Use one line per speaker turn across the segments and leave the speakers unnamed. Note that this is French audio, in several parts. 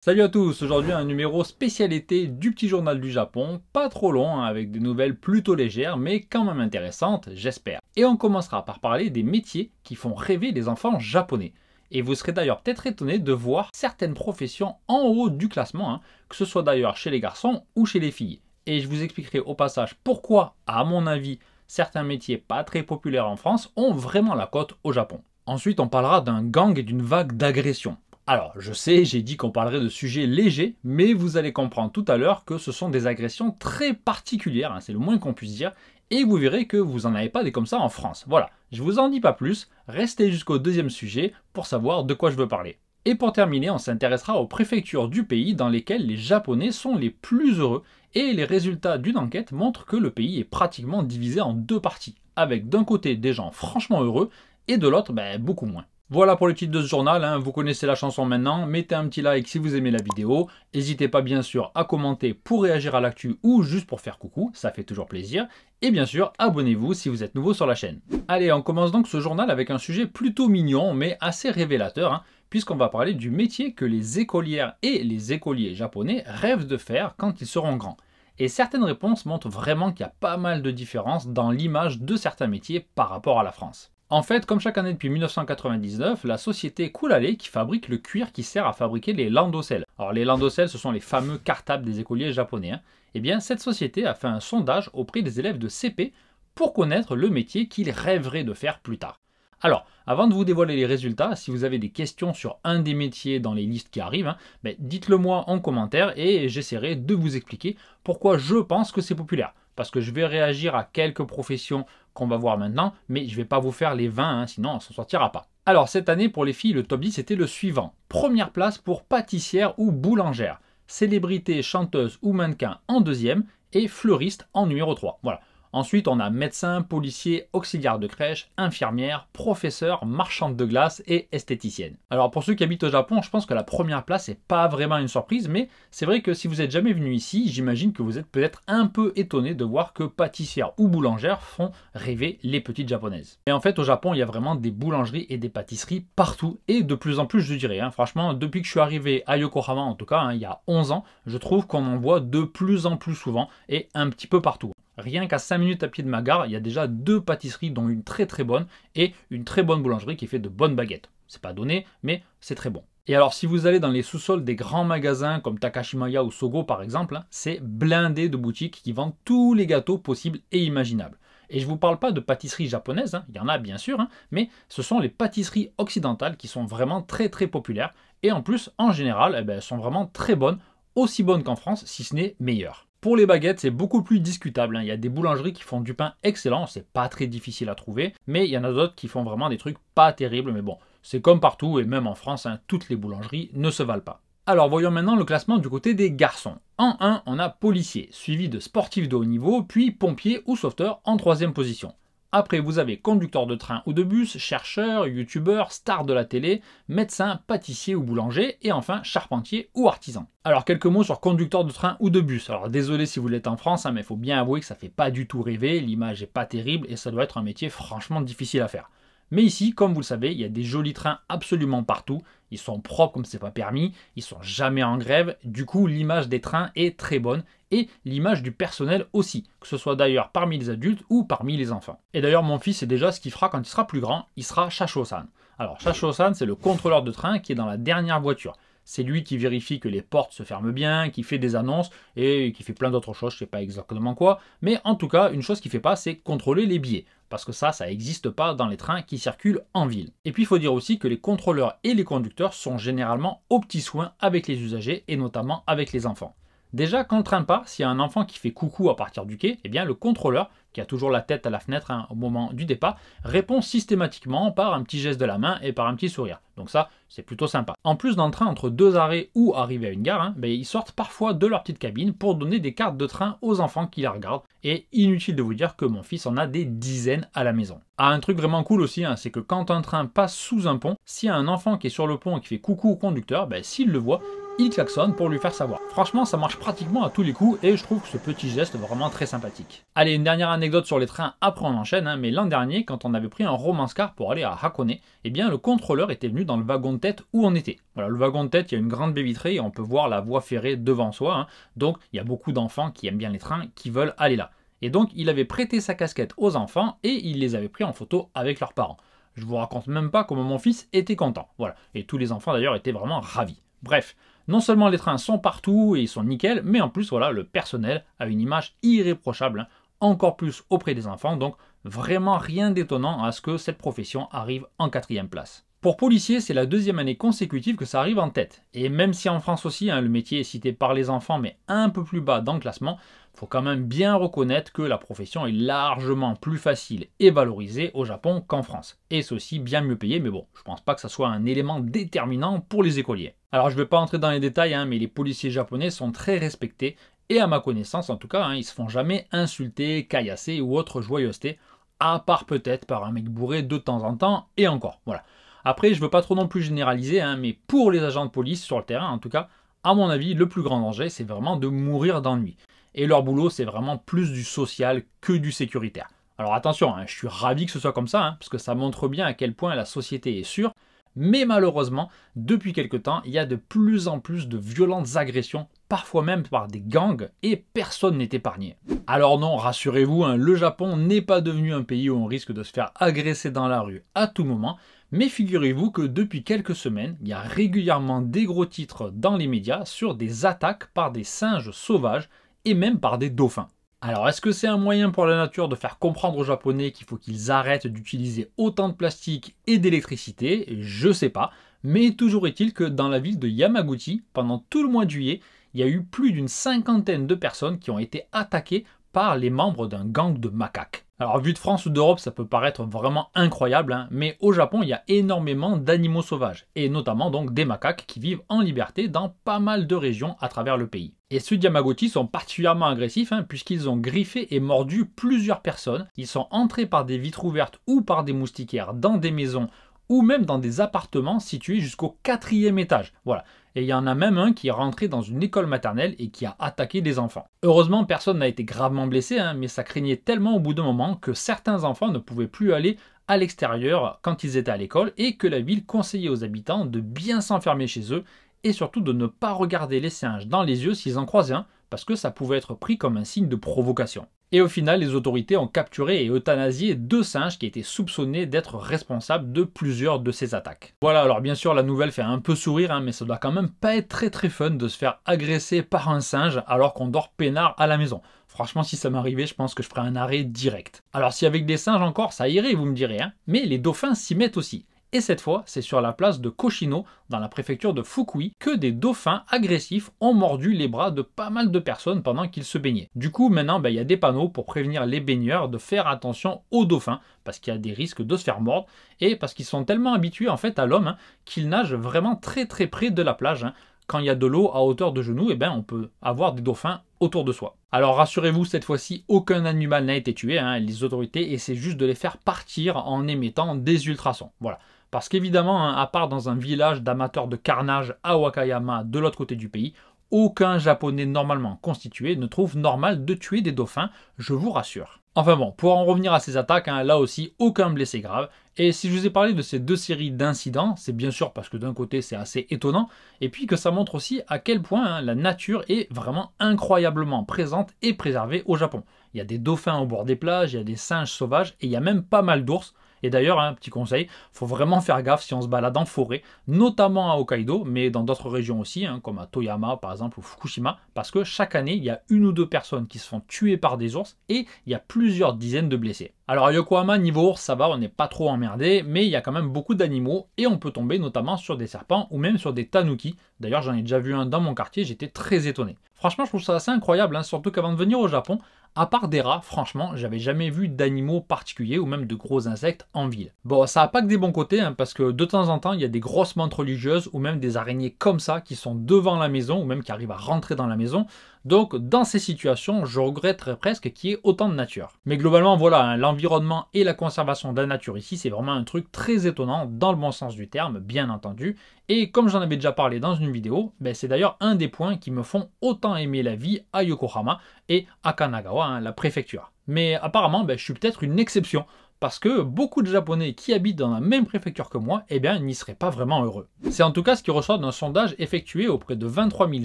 Salut à tous, aujourd'hui un numéro spécialité du petit journal du Japon, pas trop long, hein, avec des nouvelles plutôt légères, mais quand même intéressantes, j'espère. Et on commencera par parler des métiers qui font rêver les enfants japonais. Et vous serez d'ailleurs peut-être étonné de voir certaines professions en haut du classement, hein, que ce soit d'ailleurs chez les garçons ou chez les filles. Et je vous expliquerai au passage pourquoi, à mon avis, certains métiers pas très populaires en France ont vraiment la cote au Japon. Ensuite, on parlera d'un gang et d'une vague d'agression. Alors, je sais, j'ai dit qu'on parlerait de sujets légers, mais vous allez comprendre tout à l'heure que ce sont des agressions très particulières, hein, c'est le moins qu'on puisse dire, et vous verrez que vous n'en avez pas des comme ça en France. Voilà, je vous en dis pas plus, restez jusqu'au deuxième sujet pour savoir de quoi je veux parler. Et pour terminer, on s'intéressera aux préfectures du pays dans lesquelles les Japonais sont les plus heureux, et les résultats d'une enquête montrent que le pays est pratiquement divisé en deux parties, avec d'un côté des gens franchement heureux, et de l'autre, beaucoup moins. Voilà pour le titre de ce journal, hein. Vous connaissez la chanson maintenant, mettez un petit like si vous aimez la vidéo, n'hésitez pas bien sûr à commenter pour réagir à l'actu ou juste pour faire coucou, ça fait toujours plaisir, et bien sûr abonnez-vous si vous êtes nouveau sur la chaîne. Allez, on commence donc ce journal avec un sujet plutôt mignon mais assez révélateur, hein, puisqu'on va parler du métier que les écolières et les écoliers japonais rêvent de faire quand ils seront grands. Et certaines réponses montrent vraiment qu'il y a pas mal de différences dans l'image de certains métiers par rapport à la France. En fait, comme chaque année depuis 1999, la société Cool-Alee qui fabrique le cuir qui sert à fabriquer les landaucelles. Alors les landaucelles, ce sont les fameux cartables des écoliers japonais. Eh bien, cette société a fait un sondage auprès des élèves de CP pour connaître le métier qu'ils rêveraient de faire plus tard. Alors, avant de vous dévoiler les résultats, si vous avez des questions sur un des métiers dans les listes qui arrivent, dites-le moi en commentaire et j'essaierai de vous expliquer pourquoi je pense que c'est populaire. Parce que je vais réagir à quelques professions qu'on va voir maintenant, mais je ne vais pas vous faire les 20, sinon on ne s'en sortira pas. Alors cette année pour les filles, le top 10 était le suivant. Première place pour pâtissière ou boulangère, célébrité, chanteuse ou mannequin en deuxième et fleuriste en numéro 3. Voilà. Ensuite, on a médecin, policier, auxiliaire de crèche, infirmière, professeur, marchande de glace et esthéticienne. Alors pour ceux qui habitent au Japon, je pense que la première place n'est pas vraiment une surprise, mais c'est vrai que si vous n'êtes jamais venu ici, j'imagine que vous êtes peut-être un peu étonné de voir que pâtissière ou boulangère font rêver les petites japonaises. Et en fait, au Japon, il y a vraiment des boulangeries et des pâtisseries partout, et de plus en plus, je dirais. Franchement, depuis que je suis arrivé à Yokohama, en tout cas, il y a 11 ans, je trouve qu'on en voit de plus en plus souvent et un petit peu partout. Rien qu'à 5 minutes à pied de ma gare, il y a déjà 2 pâtisseries, dont une très très bonne et une très bonne boulangerie qui fait de bonnes baguettes. C'est pas donné, mais c'est très bon. Et alors si vous allez dans les sous-sols des grands magasins comme Takashimaya ou Sogo par exemple, c'est blindé de boutiques qui vendent tous les gâteaux possibles et imaginables. Et je ne vous parle pas de pâtisseries japonaises, il y en a bien sûr, mais ce sont les pâtisseries occidentales qui sont vraiment très très populaires. Et en plus, en général, elles sont vraiment très bonnes, aussi bonnes qu'en France, si ce n'est meilleures. Pour les baguettes, c'est beaucoup plus discutable. Il y a des boulangeries qui font du pain excellent, c'est pas très difficile à trouver, mais il y en a d'autres qui font vraiment des trucs pas terribles, mais bon, c'est comme partout, et même en France, toutes les boulangeries ne se valent pas. Alors voyons maintenant le classement du côté des garçons. En 1, on a policier, suivi de sportif de haut niveau, puis pompier ou sauveteur en 3e position. Après, vous avez conducteur de train ou de bus, chercheur, youtubeur, star de la télé, médecin, pâtissier ou boulanger, et enfin charpentier ou artisan. Alors quelques mots sur conducteur de train ou de bus. Alors désolé si vous l'êtes en France, mais il faut bien avouer que ça fait pas du tout rêver, l'image est pas terrible et ça doit être un métier franchement difficile à faire. Mais ici, comme vous le savez, il y a des jolis trains absolument partout. Ils sont propres comme c'est pas permis, ils sont jamais en grève. Du coup, l'image des trains est très bonne et l'image du personnel aussi, que ce soit d'ailleurs parmi les adultes ou parmi les enfants. Et d'ailleurs, mon fils sait déjà ce qu'il fera quand il sera plus grand, il sera Shasho-san. Alors, Shasho-san, c'est le contrôleur de train qui est dans la dernière voiture. C'est lui qui vérifie que les portes se ferment bien, qui fait des annonces et qui fait plein d'autres choses, je ne sais pas exactement quoi. Mais en tout cas, une chose qu'il ne fait pas, c'est contrôler les billets. Parce que ça n'existe pas dans les trains qui circulent en ville. Et puis il faut dire aussi que les contrôleurs et les conducteurs sont généralement aux petits soins avec les usagers et notamment avec les enfants. Déjà, quand le train part, s'il y a un enfant qui fait coucou à partir du quai, eh bien le contrôleur, qui a toujours la tête à la fenêtre au moment du départ, répond systématiquement par un petit geste de la main et par un petit sourire. Donc ça, c'est plutôt sympa. En plus, dans le train, entre 2 arrêts ou arriver à une gare, ils sortent parfois de leur petite cabine pour donner des cartes de train aux enfants qui les regardent. Et inutile de vous dire que mon fils en a des dizaines à la maison. Ah, un truc vraiment cool aussi, c'est que quand un train passe sous un pont, s'il y a un enfant qui est sur le pont et qui fait coucou au conducteur, s'il le voit, il klaxonne pour lui faire savoir. Franchement, ça marche pratiquement à tous les coups et je trouve que ce petit geste est vraiment très sympathique. Allez, une dernière anecdote sur les trains, après on enchaîne, hein, mais l'an dernier, quand on avait pris un romance-car pour aller à Hakone, eh bien le contrôleur était venu dans le wagon de tête où on était. Voilà, le wagon de tête, il y a une grande baie vitrée et on peut voir la voie ferrée devant soi, hein. Donc il y a beaucoup d'enfants qui aiment bien les trains, qui veulent aller là. Et donc il avait prêté sa casquette aux enfants et il les avait pris en photo avec leurs parents. Je vous raconte même pas comment mon fils était content. Voilà, et tous les enfants d'ailleurs étaient vraiment ravis. Bref, non seulement les trains sont partout et ils sont nickel, mais en plus voilà, le personnel a une image irréprochable, hein, encore plus auprès des enfants, donc vraiment rien d'étonnant à ce que cette profession arrive en 4e place. Pour policier, c'est la 2e année consécutive que ça arrive en tête. Et même si en France aussi, hein, le métier est cité par les enfants, mais un peu plus bas dans le classement, il faut quand même bien reconnaître que la profession est largement plus facile et valorisée au Japon qu'en France. Et c'est aussi bien mieux payé, mais bon, je pense pas que ça soit un élément déterminant pour les écoliers. Alors je ne vais pas entrer dans les détails, hein, mais les policiers japonais sont très respectés, et à ma connaissance en tout cas, hein, ils se font jamais insulter, caillasser ou autre joyeuseté, à part peut-être par un mec bourré de temps en temps, et encore, voilà. Après, je ne veux pas trop non plus généraliser, hein, mais pour les agents de police sur le terrain, en tout cas, à mon avis, le plus grand danger, c'est vraiment de mourir d'ennui. Et leur boulot, c'est vraiment plus du social que du sécuritaire. Alors attention, hein, je suis ravi que ce soit comme ça, hein, parce que ça montre bien à quel point la société est sûre, mais malheureusement, depuis quelque temps, il y a de plus en plus de violentes agressions, parfois même par des gangs, et personne n'est épargné. Alors non, rassurez-vous, hein, le Japon n'est pas devenu un pays où on risque de se faire agresser dans la rue à tout moment, mais figurez-vous que depuis quelques semaines, il y a régulièrement des gros titres dans les médias sur des attaques par des singes sauvages et même par des dauphins. Alors est-ce que c'est un moyen pour la nature de faire comprendre aux Japonais qu'il faut qu'ils arrêtent d'utiliser autant de plastique et d'électricité? Je sais pas, mais toujours est-il que dans la ville de Yamaguchi, pendant tout le mois de juillet, il y a eu plus d'une 50aine de personnes qui ont été attaquées par les membres d'un gang de macaques. Alors vu de France ou d'Europe, ça peut paraître vraiment incroyable, hein, mais au Japon, il y a énormément d'animaux sauvages, et notamment donc des macaques qui vivent en liberté dans pas mal de régions à travers le pays. Et ceux de Yamaguchi sont particulièrement agressifs, hein, puisqu'ils ont griffé et mordu plusieurs personnes, ils sont entrés par des vitres ouvertes ou par des moustiquaires dans des maisons ou même dans des appartements situés jusqu'au 4e étage. Voilà. Et il y en a même un qui est rentré dans une école maternelle et qui a attaqué des enfants. Heureusement, personne n'a été gravement blessé, hein, mais ça craignait tellement au bout d'un moment que certains enfants ne pouvaient plus aller à l'extérieur quand ils étaient à l'école et que la ville conseillait aux habitants de bien s'enfermer chez eux et surtout de ne pas regarder les singes dans les yeux s'ils en croisaient un, parce que ça pouvait être pris comme un signe de provocation. Et au final, les autorités ont capturé et euthanasié 2 singes qui étaient soupçonnés d'être responsables de plusieurs de ces attaques. Voilà, alors bien sûr la nouvelle fait un peu sourire, hein, mais ça doit quand même pas être très fun de se faire agresser par un singe alors qu'on dort peinard à la maison. Franchement, si ça m'arrivait, je pense que je ferais un arrêt direct. Alors si avec des singes encore, ça irait, vous me direz, hein, mais les dauphins s'y mettent aussi. Et cette fois, c'est sur la place de Koshino, dans la préfecture de Fukui, que des dauphins agressifs ont mordu les bras de pas mal de personnes pendant qu'ils se baignaient. Du coup, maintenant, il y a des panneaux pour prévenir les baigneurs de faire attention aux dauphins, parce qu'il y a des risques de se faire mordre, et parce qu'ils sont tellement habitués en fait à l'homme, hein, qu'ils nagent vraiment très près de la plage, hein. Quand il y a de l'eau à hauteur de genoux, on peut avoir des dauphins autour de soi. Alors rassurez-vous, cette fois-ci, aucun animal n'a été tué, hein. Les autorités essaient juste de les faire partir en émettant des ultrasons. Voilà. Parce qu'évidemment, hein, à part dans un village d'amateurs de carnage à Wakayama, de l'autre côté du pays, aucun japonais normalement constitué ne trouve normal de tuer des dauphins, je vous rassure. Enfin bon, pour en revenir à ces attaques, hein, là aussi, aucun blessé grave. Et si je vous ai parlé de ces 2 séries d'incidents, c'est bien sûr parce que d'un côté c'est assez étonnant, et puis que ça montre aussi à quel point, hein, la nature est vraiment incroyablement présente et préservée au Japon. Il y a des dauphins au bord des plages, il y a des singes sauvages, et il y a même pas mal d'ours. Et d'ailleurs, un petit conseil, faut vraiment faire gaffe si on se balade en forêt, notamment à Hokkaido, mais dans d'autres régions aussi, hein, comme à Toyama par exemple ou Fukushima, parce que chaque année, il y a 1 ou 2 personnes qui se font tuer par des ours et il y a plusieurs dizaines de blessés. Alors à Yokohama, niveau ours, ça va, on n'est pas trop emmerdé, mais il y a quand même beaucoup d'animaux et on peut tomber notamment sur des serpents ou même sur des tanuki. D'ailleurs, j'en ai déjà vu un dans mon quartier, j'étais très étonné. Franchement, je trouve ça assez incroyable, hein, surtout qu'avant de venir au Japon, à part des rats, franchement, j'avais jamais vu d'animaux particuliers ou même de gros insectes en ville. Bon, ça n'a pas que des bons côtés, hein, parce que de temps en temps, il y a des grosses mantes religieuses ou même des araignées comme ça qui sont devant la maison ou même qui arrivent à rentrer dans la maison. Donc, dans ces situations, je regretterais presque qu'il y ait autant de nature. Mais globalement, voilà, hein, l'environnement et la conservation de la nature ici, c'est vraiment un truc très étonnant, dans le bon sens du terme, bien entendu. Et comme j'en avais déjà parlé dans une vidéo, c'est d'ailleurs un des points qui me font autant aimer la vie à Yokohama et à Kanagawa, hein, la préfecture. Mais apparemment, je suis peut-être une exception. Parce que beaucoup de Japonais qui habitent dans la même préfecture que moi, n'y seraient pas vraiment heureux. C'est en tout cas ce qui ressort d'un sondage effectué auprès de 23 000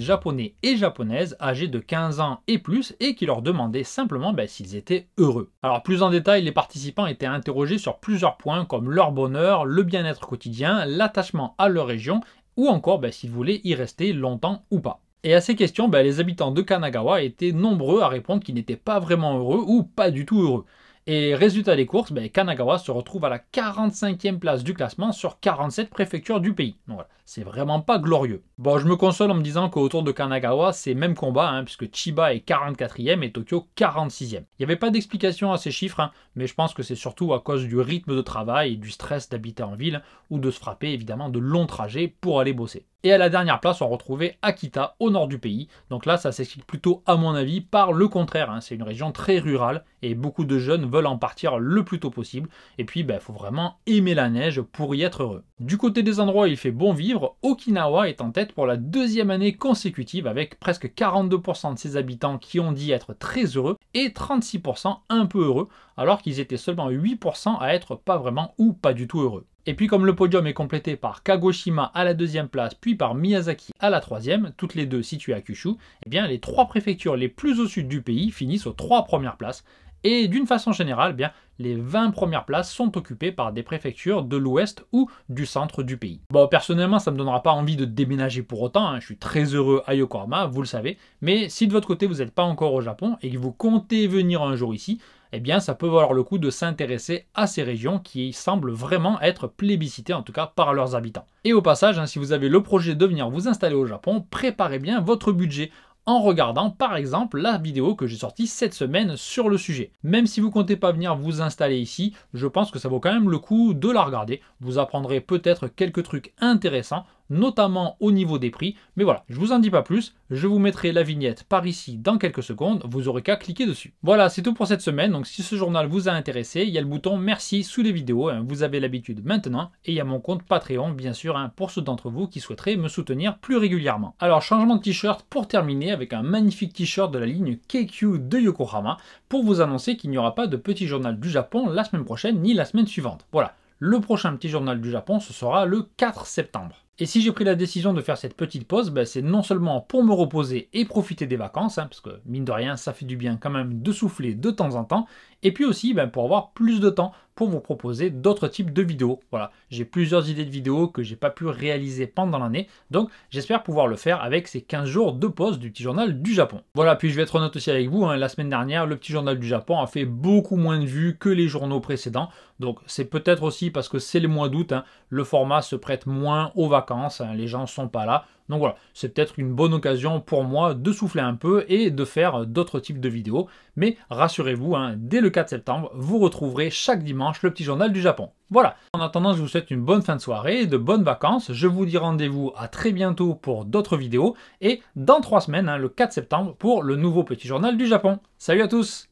Japonais et Japonaises âgés de 15 ans et plus et qui leur demandait simplement s'ils étaient heureux. Alors plus en détail, les participants étaient interrogés sur plusieurs points comme leur bonheur, le bien-être quotidien, l'attachement à leur région ou encore s'ils voulaient y rester longtemps ou pas. Et à ces questions, les habitants de Kanagawa étaient nombreux à répondre qu'ils n'étaient pas vraiment heureux ou pas du tout heureux. Et résultat des courses, Kanagawa se retrouve à la 45e place du classement sur 47 préfectures du pays. Donc voilà, c'est vraiment pas glorieux. Bon, je me console en me disant qu'autour de Kanagawa, c'est même combat, puisque Chiba est 44e et Tokyo 46e. Il n'y avait pas d'explication à ces chiffres, mais je pense que c'est surtout à cause du rythme de travail et du stress d'habiter en ville, ou de se frapper évidemment de longs trajets pour aller bosser. Et à la dernière place, on retrouvait Akita, au nord du pays. Donc là, ça s'explique plutôt, à mon avis, par le contraire. C'est une région très rurale et beaucoup de jeunes veulent en partir le plus tôt possible. Et puis, il faut vraiment aimer la neige pour y être heureux. Du côté des endroits où il fait bon vivre, Okinawa est en tête pour la deuxième année consécutive avec presque 42% de ses habitants qui ont dit être très heureux et 36% un peu heureux, alors qu'ils étaient seulement 8% à être pas vraiment ou pas du tout heureux. Et puis comme le podium est complété par Kagoshima à la deuxième place, puis par Miyazaki à la troisième, toutes les deux situées à Kyushu, les trois préfectures les plus au sud du pays finissent aux 3 premières places. Et d'une façon générale, les 20 premières places sont occupées par des préfectures de l'ouest ou du centre du pays. Bon, personnellement, ça ne me donnera pas envie de déménager pour autant, je suis très heureux à Yokohama, vous le savez, mais si de votre côté vous n'êtes pas encore au Japon et que vous comptez venir un jour ici, ça peut valoir le coup de s'intéresser à ces régions qui semblent vraiment être plébiscitées, en tout cas par leurs habitants. Et au passage, si vous avez le projet de venir vous installer au Japon, préparez bien votre budget en regardant par exemple la vidéo que j'ai sortie cette semaine sur le sujet. Même si vous comptez pas venir vous installer ici, je pense que ça vaut quand même le coup de la regarder. Vous apprendrez peut-être quelques trucs intéressants, notamment au niveau des prix. Mais voilà, je vous en dis pas plus, je vous mettrai la vignette par ici dans quelques secondes, vous aurez qu'à cliquer dessus. Voilà, c'est tout pour cette semaine, donc si ce journal vous a intéressé, il y a le bouton merci sous les vidéos, vous avez l'habitude maintenant, et il y a mon compte Patreon bien sûr, pour ceux d'entre vous qui souhaiteraient me soutenir plus régulièrement. Alors changement de t-shirt pour terminer avec un magnifique t-shirt de la ligne KQ de Yokohama, pour vous annoncer qu'il n'y aura pas de petit journal du Japon la semaine prochaine ni la semaine suivante. Voilà, le prochain petit journal du Japon ce sera le 4 septembre. Et si j'ai pris la décision de faire cette petite pause, c'est non seulement pour me reposer et profiter des vacances, parce que mine de rien, ça fait du bien quand même de souffler de temps en temps, et puis aussi pour avoir plus de temps pour vous proposer d'autres types de vidéos. Voilà, j'ai plusieurs idées de vidéos que j'ai pas pu réaliser pendant l'année, donc j'espère pouvoir le faire avec ces 15 jours de pause du petit journal du Japon. Voilà, puis je vais être honnête aussi avec vous, la semaine dernière, le petit journal du Japon a fait beaucoup moins de vues que les journaux précédents, donc c'est peut-être aussi parce que c'est le mois d'août, le format se prête moins aux vacances, les gens sont pas là. Donc voilà, c'est peut-être une bonne occasion pour moi de souffler un peu et de faire d'autres types de vidéos. Mais rassurez-vous, dès le 4 septembre, vous retrouverez chaque dimanche le petit journal du Japon. Voilà, en attendant, je vous souhaite une bonne fin de soirée et de bonnes vacances. Je vous dis rendez-vous à très bientôt pour d'autres vidéos et dans 3 semaines, le 4 septembre, pour le nouveau petit journal du Japon. Salut à tous!